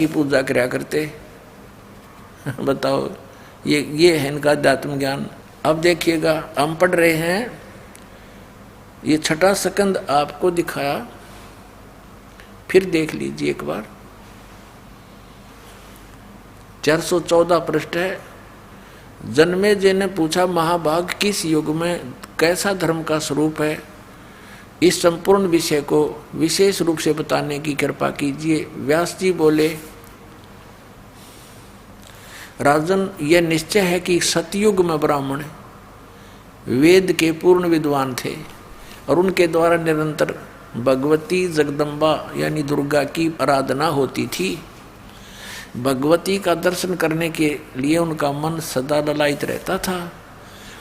की पूजा कराया करते। बताओ, ये है इनका अध्यात्म ज्ञान। अब देखिएगा, हम पढ़ रहे हैं, ये छठा स्कंद आपको दिखाया, फिर देख लीजिए एक बार। 414 पृष्ठ है। जन्मेजय ने पूछा, महाभाग किस युग में कैसा धर्म का स्वरूप है, इस संपूर्ण विषय को विशेष रूप से बताने की कृपा कीजिए। व्यास जी बोले, राजन, यह निश्चय है कि सतयुग में ब्राह्मण वेद के पूर्ण विद्वान थे और उनके द्वारा निरंतर भगवती जगदम्बा यानी दुर्गा की आराधना होती थी। भगवती का दर्शन करने के लिए उनका मन सदा ललायित रहता था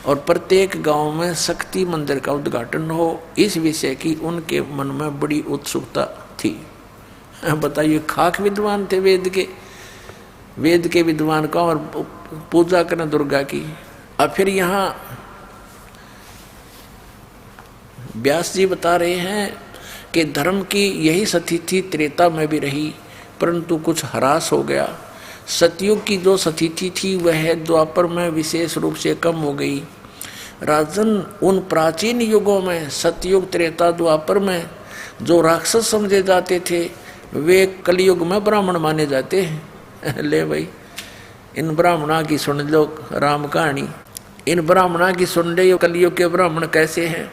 और प्रत्येक गांव में शक्ति मंदिर का उद्घाटन हो, इस विषय की उनके मन में बड़ी उत्सुकता थी। बताइए, खाक विद्वान थे वेद के विद्वान का, और पूजा करें दुर्गा की। अब फिर यहाँ व्यास जी बता रहे हैं कि धर्म की यही स्थिति त्रेता में भी रही, परंतु कुछ ह्रास हो गया। सतयुग की जो स्थिति थी वह द्वापर में विशेष रूप से कम हो गई। राजन, उन प्राचीन युगों में सतयुग, त्रेता, द्वापर में जो राक्षस समझे जाते थे वे कलयुग में ब्राह्मण माने जाते हैं। ले भाई, इन ब्राह्मणा की सुन लो राम कहानी, इन ब्राह्मणा की सुन ले। कलयुग के ब्राह्मण कैसे हैं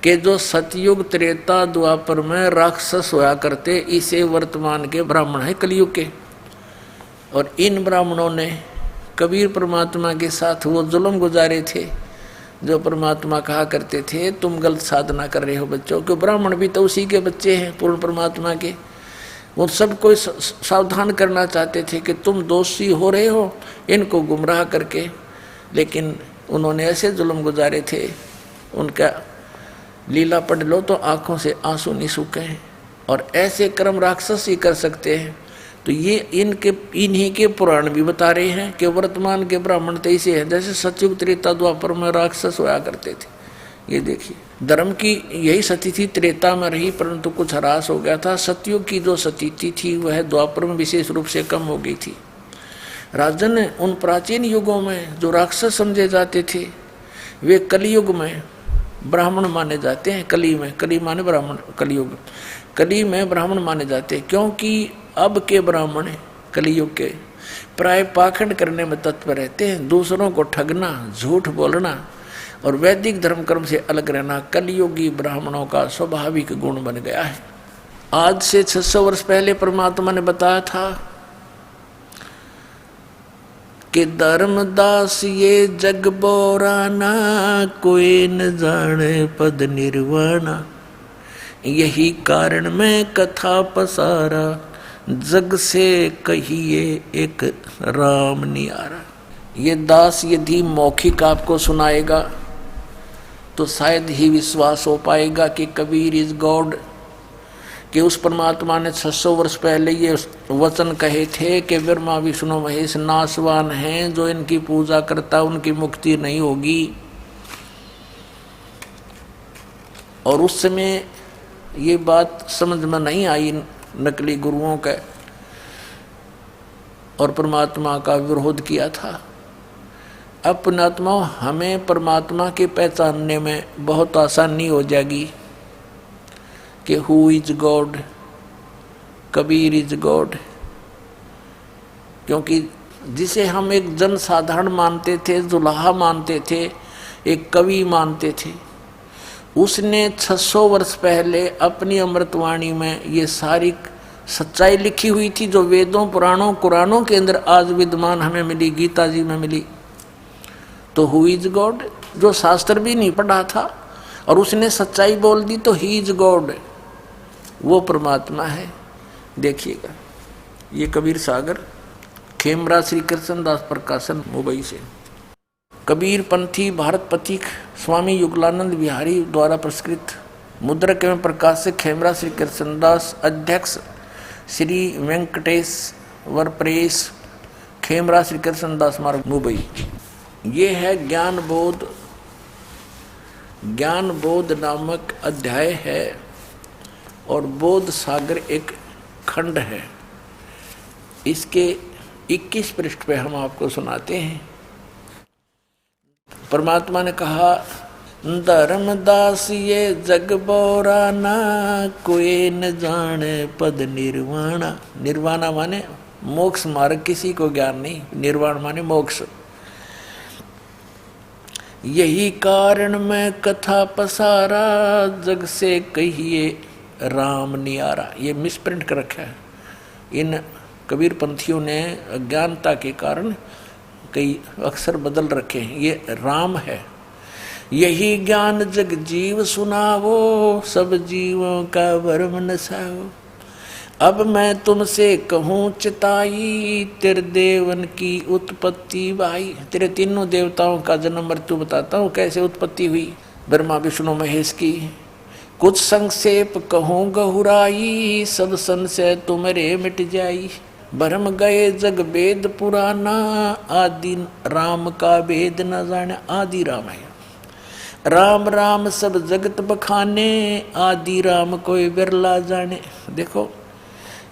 कि जो सतयुग, त्रेता, द्वापर में राक्षस होया करते, इसे वर्तमान के ब्राह्मण है कलयुग के। और इन ब्राह्मणों ने कबीर परमात्मा के साथ वो जुल्म गुजारे थे जो परमात्मा कहा करते थे, तुम गलत साधना कर रहे हो बच्चों, क्यों ब्राह्मण भी तो उसी के बच्चे हैं पूर्ण परमात्मा के। वो सबको सावधान करना चाहते थे कि तुम दोषी हो रहे हो इनको गुमराह करके, लेकिन उन्होंने ऐसे जुल्म गुजारे थे, उनका लीला पढ़ लो तो आंखों से आंसू नहीं सूखे हैं। और ऐसे कर्म राक्षस ही कर सकते हैं। तो ये इन्हीं के पुराण भी बता रहे हैं कि वर्तमान के ब्राह्मण तो ऐसे हैं जैसे सतयुग, त्रेता, द्वापर में राक्षस होया करते थे। ये देखिए, धर्म की यही स्थिति त्रेता में रही, परंतु कुछ ह्रास हो गया था। सतयुग की जो स्थिति थी वह द्वापर में विशेष रूप से कम हो गई थी। राजन, उन प्राचीन युगों में जो राक्षस समझे जाते थे वे कलयुग में ब्राह्मण माने जाते हैं। कली माने ब्राह्मण, कलयुग, कली में ब्राह्मण माने जाते हैं, क्योंकि अब के ब्राह्मण कलयुग के प्राय पाखंड करने में तत्पर रहते हैं। दूसरों को ठगना, झूठ बोलना और वैदिक धर्म कर्म से अलग रहना कलयुगी ब्राह्मणों का स्वाभाविक गुण बन गया है। आज से 600 वर्ष पहले परमात्मा ने बताया था कि धर्मदास ये जग बोराना, कोई न जाने पद निर्वाणा, यही कारण मैं कथा पसारा, जग से कहिए एक राम नियारा। ये दास यदि मौखिक आपको सुनाएगा तो शायद ही विश्वास हो पाएगा कि कबीर इज गॉड, कि उस परमात्मा ने 600 वर्ष पहले ये वचन कहे थे कि ब्रह्मा विष्णु महेश नाशवान हैं, जो इनकी पूजा करता उनकी मुक्ति नहीं होगी। और उस समय ये बात समझ में नहीं आई नकली गुरुओं का, और परमात्मा का विरोध किया था। अब पुण्यात्मा, हमें परमात्मा के पहचानने में बहुत आसानी हो जाएगी कि who is God, Kabir is God, क्योंकि जिसे हम एक जन साधारण मानते थे, दुल्हा मानते थे, एक कवि मानते थे, उसने 600 वर्ष पहले अपनी अमृतवाणी में ये सारी सच्चाई लिखी हुई थी जो वेदों, पुराणों, कुरानों के अंदर आज विद्यमान हमें मिली, गीता जी में मिली। तो हु इज गॉड, जो शास्त्र भी नहीं पढ़ा था और उसने सच्चाई बोल दी, तो ही इज गॉड, वो परमात्मा है। देखिएगा, ये कबीर सागर, खेमरा श्री कृष्ण दास प्रकाशन, मुंबई से। कबीर पंथी भारत पथिक स्वामी युगलानंद बिहारी द्वारा प्रस्कृत, मुद्रक एवं प्रकाशक खेमरा श्री कृष्णदास, अध्यक्ष श्री वेंकटेश्वर प्रेस, खेमरा श्री कृष्णदास मार्ग, मुंबई। ये है ज्ञान बोध नामक अध्याय है और बोध सागर एक खंड है। इसके 21 पृष्ठ पे हम आपको सुनाते हैं। परमात्मा ने कहा, धर्मदास ये जग बोरा ना, कोई न जाने पद निर्वाणा। निर्वाणा माने मोक्ष मार्ग, किसी को ज्ञान नहीं। निर्वाण माने मोक्ष। यही कारण मैं कथा पसारा, जग से कहिए राम नियारा। ये मिसप्रिंट कर रखा है। इन कबीर पंथियों ने अज्ञानता के कारण कई अक्षर बदल रखे हैं। ये राम है। यही ज्ञान जग जीव सुनावो, सब जीवों का भरम नसाओ। अब मैं तुमसे कहूँ चिताई, तेरे देवन की उत्पत्ति भाई। तेरे तीनों देवताओं का जन्म मृत्यु बताता हूँ, कैसे उत्पत्ति हुई ब्रह्मा विष्णु महेश की। कुछ संक्षेप कहूँ गहुराई, सब संशय तुम्हारे मिट जाई। भरम गए जग वेद पुराना, आदि राम का भेद न जाने। आदि राम है। राम राम सब जगत बखाने, आदि राम कोई बिरला जाने। देखो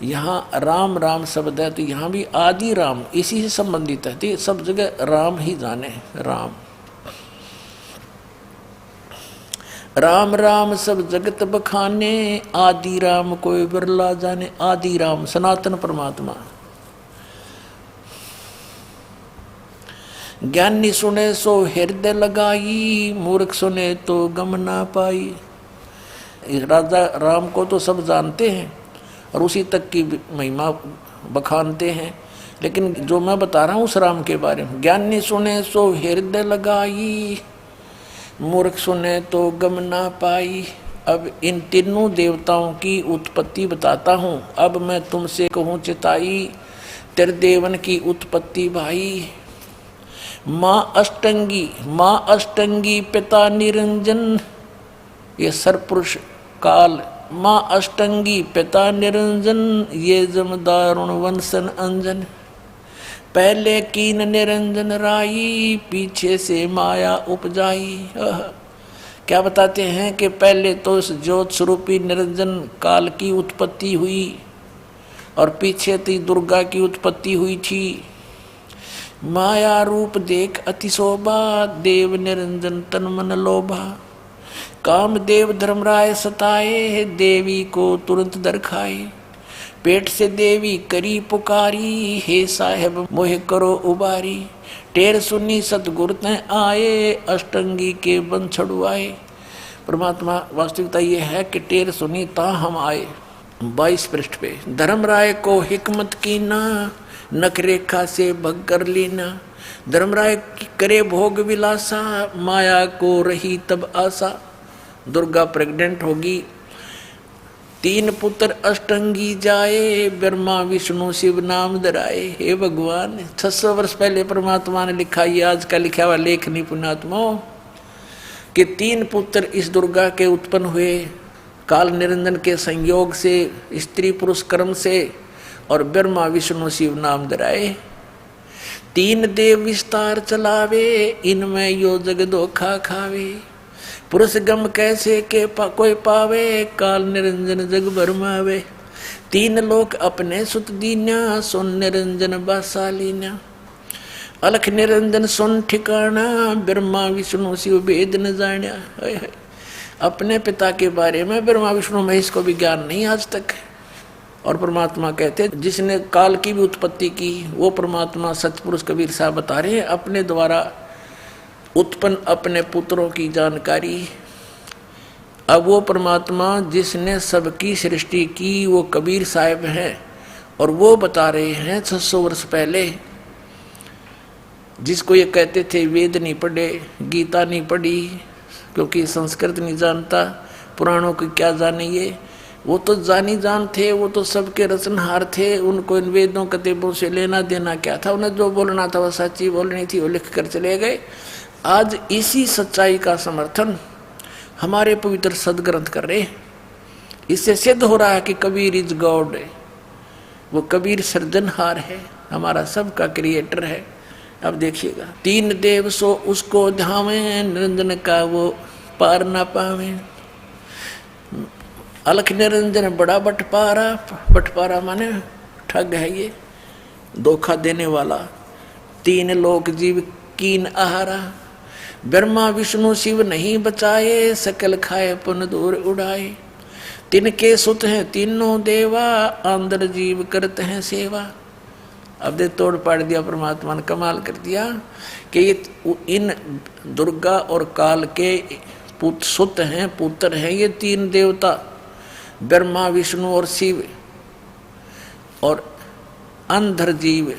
यहाँ राम राम शब्द है, तो यहाँ भी आदि राम इसी से संबंधित है। तो सब जगह राम ही जाने। राम राम राम सब जगत बखाने, आदि राम कोई बिरला जाने। आदि राम सनातन परमात्मा। ज्ञानी सुने सो हृदय लगाई, मूर्ख सुने तो गम ना पाई। राजा राम को तो सब जानते हैं और उसी तक की महिमा बखानते हैं, लेकिन जो मैं बता रहा हूँ उस राम के बारे में। ज्ञानी सुने सो हृदय लगाई, मूर्ख सुने तो गम ना पाई। अब इन तीनों देवताओं की उत्पत्ति बताता हूँ। अब मैं तुमसे कहूँ चिताई, तेरे देवन की उत्पत्ति भाई। माँ अष्टंगी पिता निरंजन, ये सरपुरुष काल। माँ अष्टंगी पिता निरंजन, ये जमदारुण वंशन अंजन। पहले कीन निरंजन राई, पीछे से माया उपजाई। क्या बताते हैं कि पहले तो इस ज्योत स्वरूपी निरंजन काल की उत्पत्ति हुई और पीछे थी दुर्गा की उत्पत्ति हुई थी। माया रूप देख अति शोभा, देव निरंजन तन मन लोभा। कामदेव धर्मराय सताए, देवी को तुरंत दरखाए। पेट से देवी करी पुकारी, हे साहेब मोहे करो उबारी। टेर सुनी सतगुरु तैं आए, अष्टंगी के बन छड़ुआए। परमात्मा वास्तविकता ये है कि टेर सुनी ता हम आए। 22 पृष्ठ पे। धर्मराय को हिकमत की ना, नख रेखा से भग कर लीना। धर्मराय करे भोग विलासा, माया को रही तब आशा। दुर्गा प्रेग्नेंट होगी, 3 पुत्र अष्टंगी जाए, ब्रह्मा विष्णु शिव नाम धराए। हे भगवान, 600 वर्ष पहले परमात्मा ने लिखा, ये आज का लिखा हुआ लेख नहीं पुण्यात्माओं, कि 3 पुत्र इस दुर्गा के उत्पन्न हुए काल निरंजन के संयोग से, स्त्री पुरुष कर्म से, और ब्रह्मा विष्णु शिव नाम धराए। 3 देव विस्तार चलावे, इनमें यो जग धोखा खावे। पुरुष गम कैसे के कोई पावे, काल निरंजन जग भरमावे। 3 लोक अपने सुत दीन्या, सुन निरंजन बासालीन्या। अलख निरंजन सुन ठिकाना, ब्रह्मा विष्णु शिव भेद न जान्या। अपने पिता के बारे में ब्रह्मा विष्णु महेश को भी ज्ञान नहीं आज तक। और परमात्मा कहते जिसने काल की भी उत्पत्ति की, वो परमात्मा सतपुरुष कबीर साहब बता रहे हैं अपने द्वारा उत्पन्न अपने पुत्रों की जानकारी। अब वो परमात्मा जिसने सबकी सृष्टि की, वो कबीर साहब हैं और वो बता रहे हैं 600 वर्ष पहले। जिसको ये कहते थे वेद नहीं पढ़े, गीता नहीं पढ़ी, क्योंकि संस्कृत नहीं जानता, पुराणों की क्या जाने ये। वो तो जानी जान थे, वो तो सबके रचनहार थे। उनको इन वेदों कतेबों से लेना देना क्या था। उन्हें जो बोलना था वो सच्ची बोलनी थी, वो लिख कर चले गए। आज इसी सच्चाई का समर्थन हमारे पवित्र सदग्रंथ कर रहे। इससे सिद्ध हो रहा है कि कबीर इज गॉड। वो कबीर सृजनहार है, हमारा सबका क्रिएटर है। अब देखिएगा, 3 देव सो उसको ध्यावे, निरंजन का वो पार ना पावे। अलख निरंजन बड़ा बटपारा, बटपारा माने ठग है ये। धोखा देने वाला। तीन लोक जीव कीन आहारा, ब्रह्मा विष्णु शिव नहीं बचाए, सकल खाए पुन दूर उड़ाए। तिनके सुत हैं तीनों देवा, अंदर जीव करते हैं सेवा। अब दे तोड़ पाड़ दिया परमात्मा ने, कमाल कर दिया कि ये इन दुर्गा और काल के सुत हैं, पुत्र हैं ये तीन देवता, ब्रह्मा विष्णु और शिव, और अंधर जीव